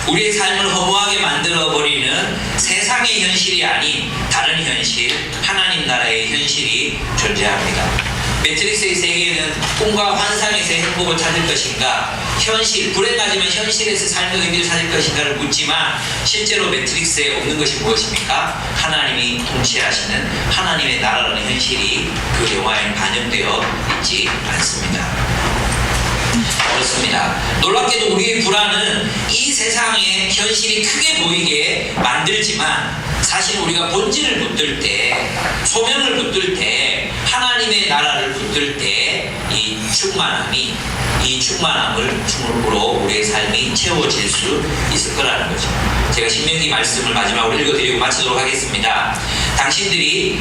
우리의 삶을 허무하게 만들어버리는 세상의 현실이 아닌 다른 현실, 하나님 나라의 현실이 존재합니다. 매트릭스의 세계에는 꿈과 환상에서 행복을 찾을 것인가, 현실, 불행하지만 현실에서 삶의 의미를 찾을 것인가를 묻지만, 실제로 매트릭스에 없는 것이 무엇입니까? 하나님이 통치하시는 하나님의 나라라는 현실이 그 영화에 반영되어 있지 않습니다. 그렇습니다. 놀랍게도 우리의 불안은 이 세상의 현실이 크게 보이게 만들지만, 사실 우리가 본질을 붙들 때, 소명을 붙들 때, 하나님의 나라를 붙들 때 이 충만함으로 우리의 삶이 채워질 수 있을 거라는 거죠. 제가 신명기 말씀을 마지막으로 읽어드리고 마치도록 하겠습니다. 당신들의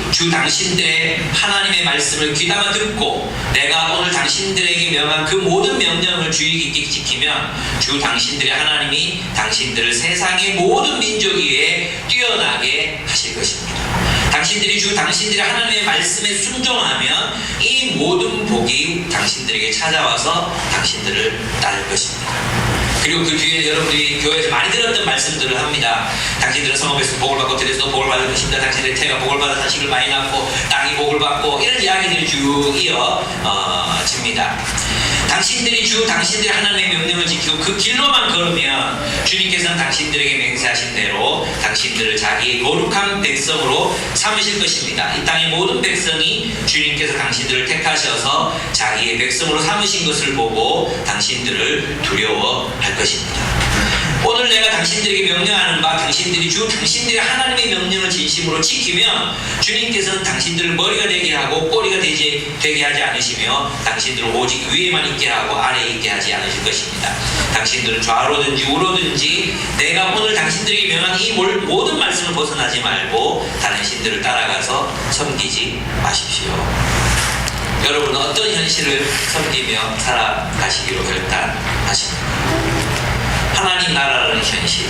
하나님의 말씀을 귀담아 듣고 내가 오늘 당신들에게 명한 그 모든 명령을 주의 깊게 지키면 주 당신들의 하나님이 당신들을 세상의 모든 민족 위에 뛰어나게 하실 것입니다. 당신들이 주 당신들의 하나님의 말씀에 순종하면 이 모든 복이 당신들에게 찾아와서 당신들을 따를 것입니다. 그리고 그 뒤에 여러분들이 교회에서 많이 들었던 말씀들을 합니다. 당신들은 성읍에서 복을 받고 들에서도 복을 받을 것입니다. 당신들의 태가 복을 받아 자식을 많이 낳고 땅이 복을 받고 이런 이야기들이 쭉 이어집니다. 당신들이 주 당신들의 하나님의 명령을 지키고 그 길로만 걸으면 주님께서는 당신들에게 맹세하신 대로 당신들을 자기의 거룩한 백성으로 삼으실 것입니다. 이 땅의 모든 백성이 주님께서 당신들을 택하셔서 자기의 백성으로 삼으신 것을 보고 당신들을 두려워할 것입니다. 오늘 내가 당신들에게 명령하는 바 당신들이 주 당신들의 하나님의 명령을 진심으로 지키면 주님께서는 당신들을 머리가 되게 하고 꼬리가 되게 하지 않으시며 당신들을 오직 위에만 있게 하고 아래에 있게 하지 않으실 것입니다. 당신들은 좌로든지 우로든지 내가 오늘 당신들에게 명한 이 모든 말씀을 벗어나지 말고 다른 신들을 따라가서 섬기지 마십시오. 여러분은 어떤 현실을 섬기며 살아가시기로 결단하십니까? 하나님 나라라는 현실,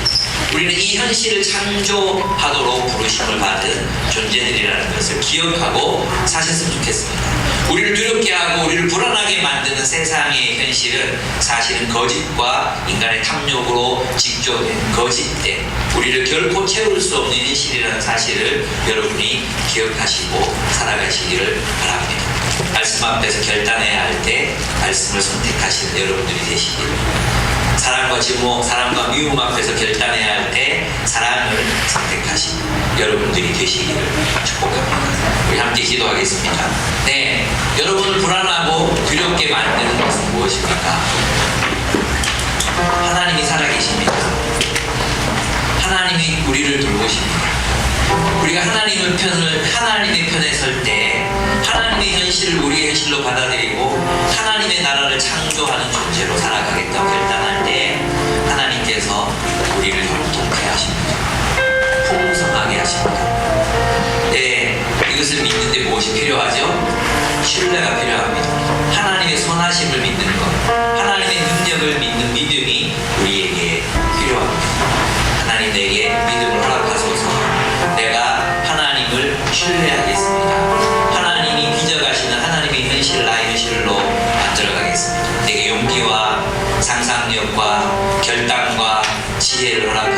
우리는 이 현실을 창조하도록 부르심을 받은 존재들이라는 것을 기억하고 사셨으면 좋겠습니다. 우리를 두렵게 하고 우리를 불안하게 만드는 세상의 현실은 사실은 거짓과 인간의 탐욕으로 직조된 거짓된 우리를 결코 채울 수 없는 현실이라는 사실을 여러분이 기억하시고 살아가시기를 바랍니다. 말씀 앞에서 결단해야 할 때 말씀을 선택하시는 여러분들이 되시기를, 사랑과 증오, 사랑과 미움 앞에서 결단해야 할 때 사랑을 선택하시는 여러분들이 되시기를 축복합니다. 우리 함께 기도하겠습니다. 네, 여러분을 불안하고 두렵게 만드는 것은 무엇입니까? 하나님이 살아계십니다. 하나님이 우리를 돌보십니다. 우리가 하나님의 편에 설 때 하나님의 현실을 우리의 현실로 받아들이고 하나님의 나라를 창조하는 존재로 살아가겠다고 결단할 때 하나님께서 우리를 형통케 하십니다. 풍성하게 하십니다. 네, 이것을 믿는데 무엇이 필요하죠? 신뢰가 필요합니다. 하나님의 선하심을 믿는 것, 하나님의 능력을 믿는 믿음이 우리에게 필요합니다. 하나님 내게 믿음을 허락하소서. 내가 하나님을 신뢰하겠습니다. 하나님이 빚어가시는 하나님의 현실, 나의 현실로 만들어가겠습니다. 내게 용기와 상상력과 결단과 지혜를 허락하소서.